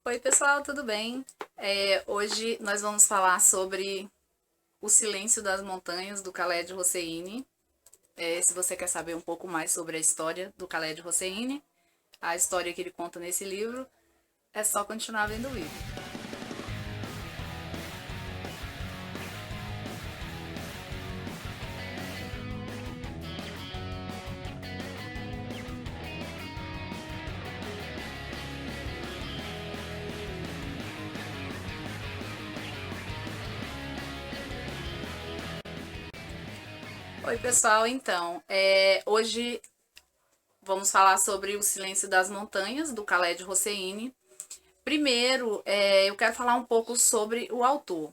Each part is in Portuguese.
Oi, pessoal, tudo bem? Hoje nós vamos falar sobre O Silêncio das Montanhas, do Khaled Hosseini. Se você quer saber um pouco mais sobre a história do Khaled Hosseini, a história que ele conta nesse livro, é só continuar vendo o livro. Oi, pessoal, então, hoje vamos falar sobre O Silêncio das Montanhas, do Khaled Hosseini. Primeiro, eu quero falar um pouco sobre o autor.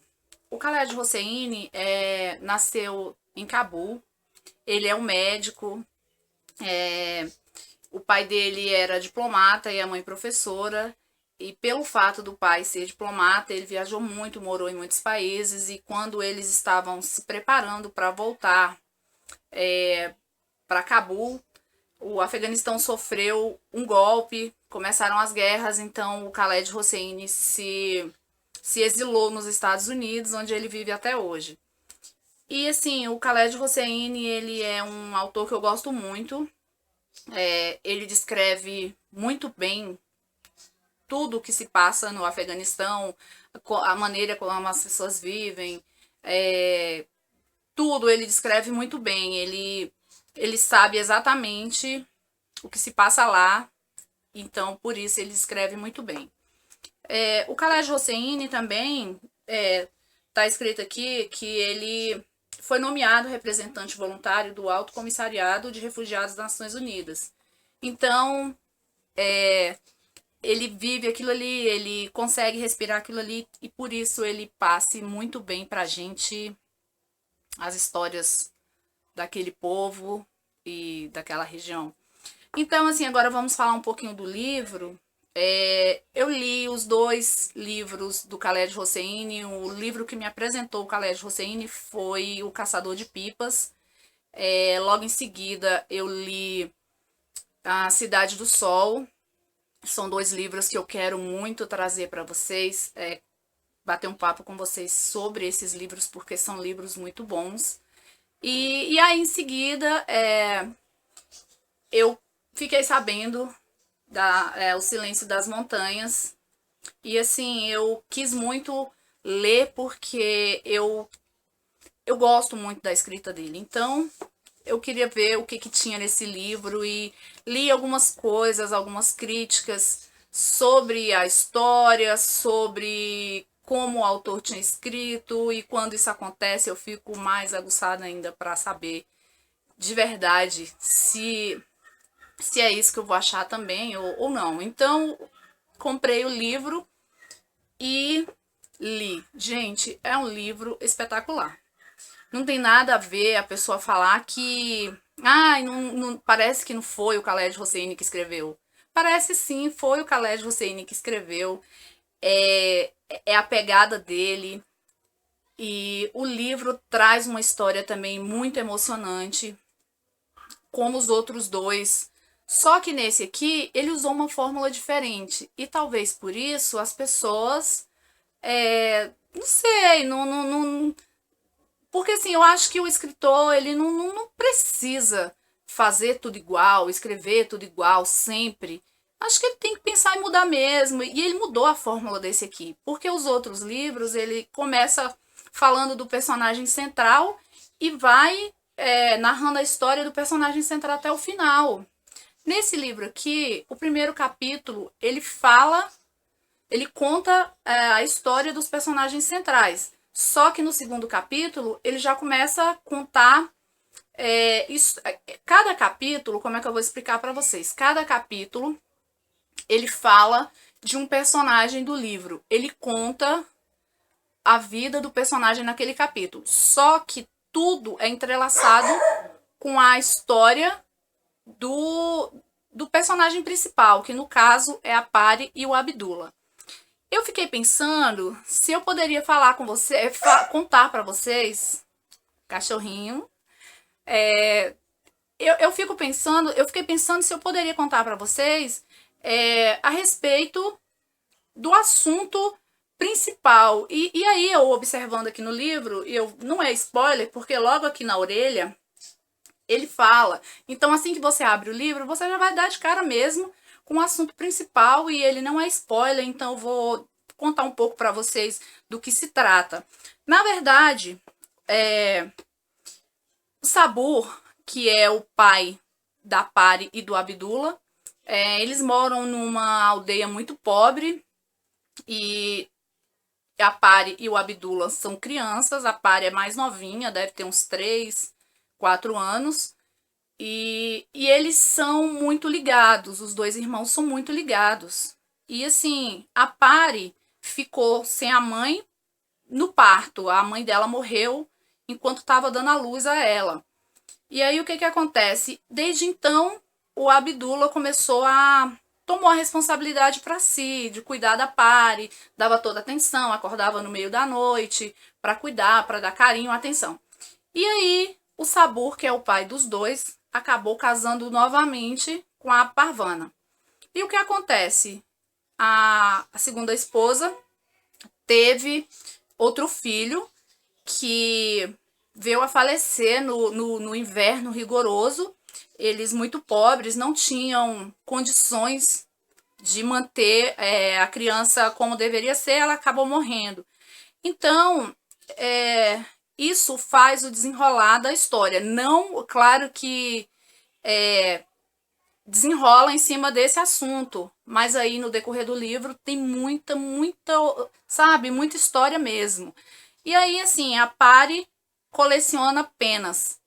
O Khaled Hosseini nasceu em Cabul. Ele é um médico. O pai dele era diplomata e a mãe professora. E pelo fato do pai ser diplomata, ele viajou muito, morou em muitos países. E quando eles estavam se preparando para voltar para Cabul, o Afeganistão sofreu um golpe, começaram as guerras, então o Khaled Hosseini se exilou nos Estados Unidos, onde ele vive até hoje. E assim, o Khaled Hosseini, ele é um autor que eu gosto muito. Ele descreve muito bem tudo o que se passa no Afeganistão, a maneira como as pessoas vivem, tudo ele descreve muito bem. Ele sabe exatamente o que se passa lá, então por isso ele escreve muito bem. O Khaled Hosseini também está escrito aqui que ele foi nomeado representante voluntário do Alto Comissariado de Refugiados das Nações Unidas. Então, ele vive aquilo ali, ele consegue respirar aquilo ali e por isso ele passe muito bem pra gente as histórias daquele povo e daquela região. Então, assim, agora vamos falar um pouquinho do livro. Eu li os dois livros do Khaled Hosseini. O livro que me apresentou o Khaled Hosseini foi O Caçador de Pipas. Logo em seguida, eu li A Cidade do Sol. São dois livros que eu quero muito trazer para vocês, bater um papo com vocês sobre esses livros, porque são livros muito bons. E aí, em seguida, eu fiquei sabendo O Silêncio das Montanhas. E assim, eu quis muito ler porque eu gosto muito da escrita dele. Então, eu queria ver o que tinha nesse livro e li algumas coisas, algumas críticas sobre a história, sobre como o autor tinha escrito, e quando isso acontece eu fico mais aguçada ainda para saber de verdade se é isso que eu vou achar também ou não. Então, comprei o livro e li. Gente, é um livro espetacular. Não tem nada a ver a pessoa falar que não, parece que não foi o Khaled Hosseini que escreveu. Parece sim, foi o Khaled Hosseini que escreveu. É a pegada dele. E o livro traz uma história também muito emocionante, como os outros dois. Só que nesse aqui, ele usou uma fórmula diferente. E talvez por isso as pessoas. Não sei, não. Porque assim, eu acho que o escritor, ele não precisa fazer tudo igual, escrever tudo igual sempre. Acho que ele tem que pensar em mudar mesmo. E ele mudou a fórmula desse aqui. Porque os outros livros, ele começa falando do personagem central e vai narrando a história do personagem central até o final. Nesse livro aqui, o primeiro capítulo, ele conta a história dos personagens centrais. Só que no segundo capítulo, ele já começa a contar cada capítulo, como é que eu vou explicar para vocês? Cada capítulo, ele fala de um personagem do livro. Ele conta a vida do personagem naquele capítulo. Só que tudo é entrelaçado com a história do personagem principal, que no caso é a Pari e o Abdullah. Eu fiquei pensando se eu poderia falar com você, contar para vocês, cachorrinho. Eu fiquei pensando se eu poderia contar para vocês a respeito do assunto principal. E aí eu observando aqui no livro, não é spoiler, porque logo aqui na orelha ele fala. Então assim que você abre o livro, você já vai dar de cara mesmo com o assunto principal e ele não é spoiler, então eu vou contar um pouco para vocês do que se trata. Na verdade, o Sabur, que é o pai da Pari e do Abdullah, eles moram numa aldeia muito pobre e a Pari e o Abdullah são crianças. A Pari é mais novinha, deve ter uns 3, 4 anos. E eles são muito ligados, os dois irmãos são muito ligados. E assim, a Pari ficou sem a mãe no parto. A mãe dela morreu enquanto estava dando a luz a ela. E aí o que acontece? Desde então, o Abdullah tomou a responsabilidade para si, de cuidar da Pari, dava toda atenção, acordava no meio da noite para cuidar, para dar carinho, atenção. E aí, o Sabur, que é o pai dos dois, acabou casando novamente com a Parvana. E o que acontece? A segunda esposa teve outro filho que veio a falecer no inverno rigoroso. Eles, muito pobres, não tinham condições de manter a criança como deveria ser, ela acabou morrendo. Então, isso faz o desenrolar da história. Não, claro que desenrola em cima desse assunto, mas aí no decorrer do livro tem muita, sabe, muita história mesmo. E aí, assim, a Pari coleciona penas.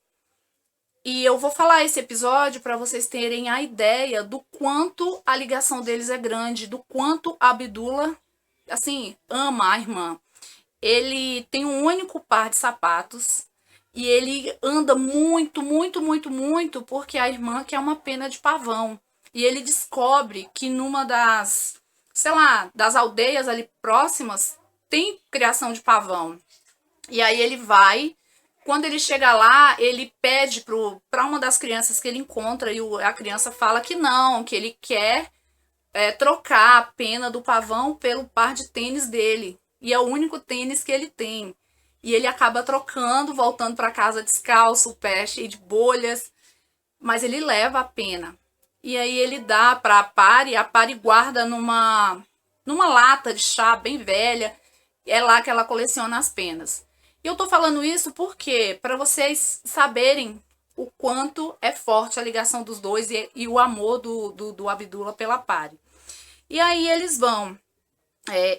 E eu vou falar esse episódio para vocês terem a ideia do quanto a ligação deles é grande, do quanto Abdullah, assim, ama a irmã. Ele tem um único par de sapatos e ele anda muito, porque a irmã quer uma pena de pavão. E ele descobre que numa das, sei lá, das aldeias ali próximas tem criação de pavão. E aí ele vai, quando ele chega lá, ele pede para uma das crianças que ele encontra e a criança fala que não, que ele quer trocar a pena do pavão pelo par de tênis dele. E é o único tênis que ele tem. E ele acaba trocando, voltando para casa descalço, o pé cheio de bolhas. Mas ele leva a pena. E aí ele dá para a Pari guarda numa lata de chá bem velha. É lá que ela coleciona as penas. E eu tô falando isso porque para vocês saberem o quanto é forte a ligação dos dois e o amor do Abdullah pela Pari. E aí eles vão,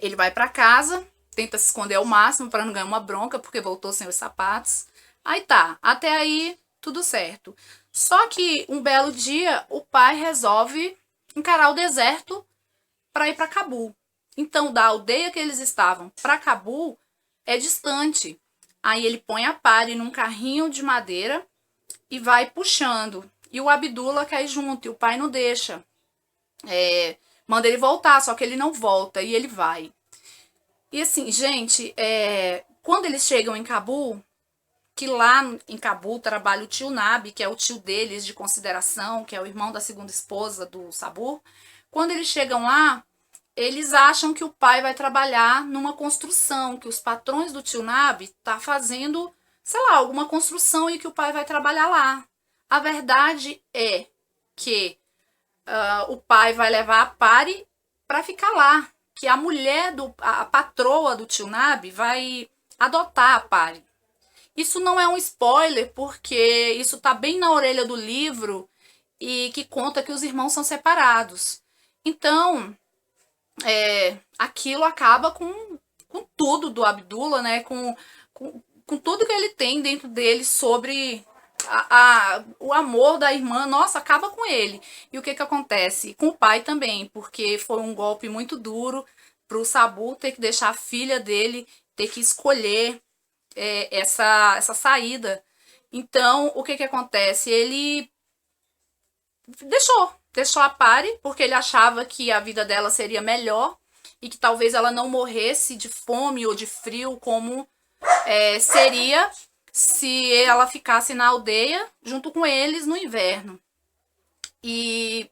ele vai para casa, tenta se esconder ao máximo para não ganhar uma bronca, porque voltou sem os sapatos. Aí tá, até aí tudo certo. Só que um belo dia o pai resolve encarar o deserto para ir para Cabul. Então da aldeia que eles estavam para Cabul é distante. Aí ele põe a Pari num carrinho de madeira e vai puxando. E o Abdullah quer ir junto e o pai não deixa. Manda ele voltar, só que ele não volta e ele vai. E assim, gente, quando eles chegam em Cabul, que lá em Cabul trabalha o tio Nabi, que é o tio deles de consideração, que é o irmão da segunda esposa do Sabur. Quando eles chegam lá, eles acham que o pai vai trabalhar numa construção, que os patrões do tio Nabi tá fazendo, sei lá, alguma construção e que o pai vai trabalhar lá. A verdade é que o pai vai levar a Pari para ficar lá, que a mulher, a patroa do tio Nabi vai adotar a Pari. Isso não é um spoiler, porque isso tá bem na orelha do livro e que conta que os irmãos são separados. Então, aquilo acaba com tudo do Abdullah, né? Com tudo que ele tem dentro dele sobre o amor da irmã, nossa, acaba com ele. E o que acontece? Com o pai também, porque foi um golpe muito duro para o Sabur ter que deixar a filha dele ter que escolher essa saída. Então, o que acontece? Ele deixou a Pari, porque ele achava que a vida dela seria melhor e que talvez ela não morresse de fome ou de frio como seria se ela ficasse na aldeia junto com eles no inverno. E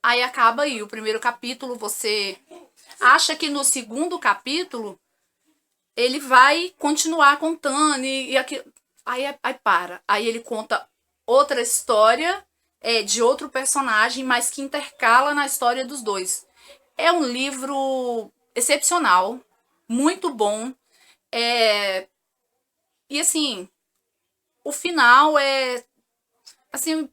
aí acaba aí o primeiro capítulo, você acha que no segundo capítulo ele vai continuar contando e aqui, aí para. Aí ele conta outra história de outro personagem, mas que intercala na história dos dois. É um livro excepcional, muito bom. E assim, o final é assim,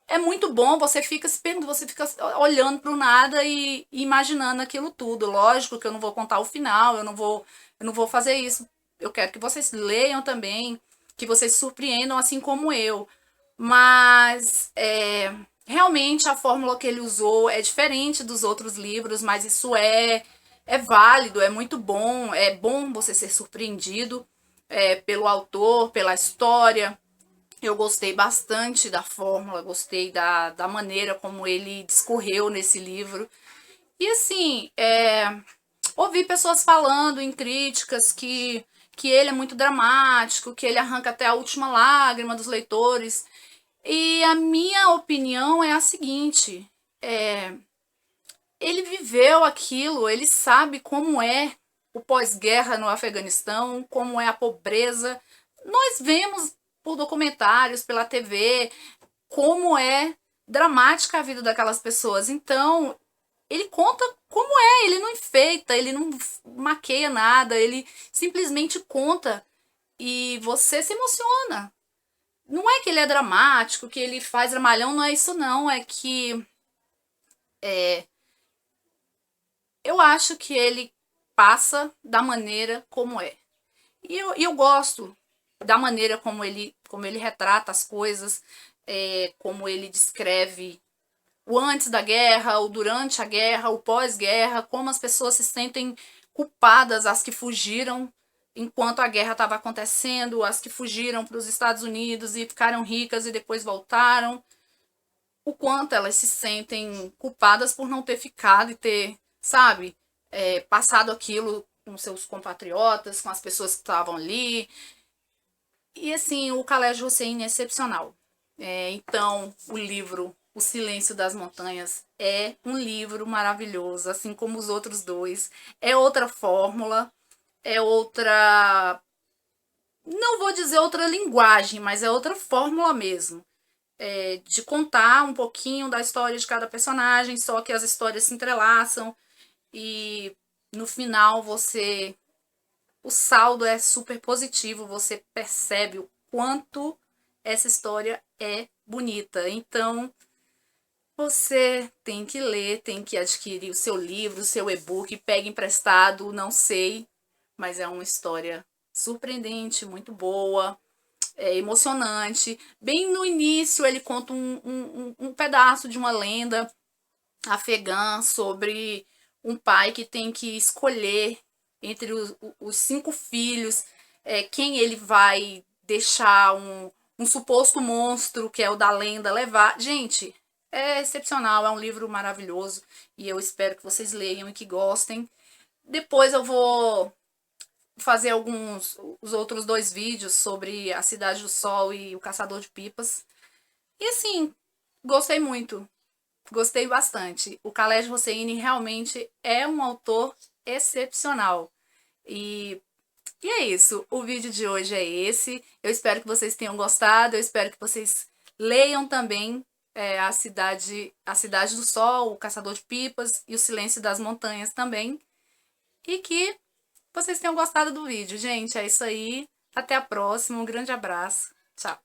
é muito bom, você fica se perguntando, você fica olhando para o nada e imaginando aquilo tudo. Lógico que eu não vou contar o final, eu não vou fazer isso. Eu quero que vocês leiam também, que vocês se surpreendam assim como eu. Mas realmente a fórmula que ele usou é diferente dos outros livros, mas isso é válido, é muito bom. É bom você ser surpreendido pelo autor, pela história. Eu gostei bastante da fórmula, gostei da maneira como ele discorreu nesse livro. E assim, ouvi pessoas falando em críticas que ele é muito dramático, que ele arranca até a última lágrima dos leitores. E a minha opinião é a seguinte: ele viveu aquilo, ele sabe como é o pós-guerra no Afeganistão, como é a pobreza. Nós vemos por documentários, pela TV, como é dramática a vida daquelas pessoas. Então, ele conta como é, ele não enfeita, ele não maqueia nada, ele simplesmente conta e você se emociona. Não é que ele é dramático, que ele faz dramalhão, não é isso não, é que eu acho que ele passa da maneira como é. E eu gosto da maneira como ele retrata as coisas, como ele descreve o antes da guerra, o durante a guerra, o pós-guerra, como as pessoas se sentem culpadas, as que fugiram enquanto a guerra estava acontecendo, as que fugiram para os Estados Unidos e ficaram ricas e depois voltaram, o quanto elas se sentem culpadas por não ter ficado e ter, sabe, passado aquilo com seus compatriotas, com as pessoas que estavam ali. E assim, o Khaled Hosseini é excepcional. Então, o livro O Silêncio das Montanhas é um livro maravilhoso, assim como os outros dois. É outra fórmula, é outra... Não vou dizer outra linguagem, mas é outra fórmula mesmo. De contar um pouquinho da história de cada personagem, só que as histórias se entrelaçam e no final o saldo é super positivo, você percebe o quanto essa história é bonita. Então, você tem que ler, tem que adquirir o seu livro, o seu e-book, pegue emprestado, não sei, mas é uma história surpreendente, muito boa, emocionante. Bem no início ele conta um pedaço de uma lenda afegã sobre um pai que tem que escolher entre os 5 filhos quem ele vai deixar um suposto monstro, que é o da lenda, levar. Gente, é excepcional, é um livro maravilhoso e eu espero que vocês leiam e que gostem. Depois eu vou fazer os outros 2 vídeos sobre a Cidade do Sol e o Caçador de Pipas. E assim, gostei muito. Gostei bastante. O Khaled Hosseini realmente é um autor excepcional. E é isso. O vídeo de hoje é esse. Eu espero que vocês tenham gostado. Eu espero que vocês leiam também a Cidade do Sol, o Caçador de Pipas e o Silêncio das Montanhas também. E que vocês tenham gostado do vídeo. Gente, é isso aí. Até a próxima. Um grande abraço. Tchau.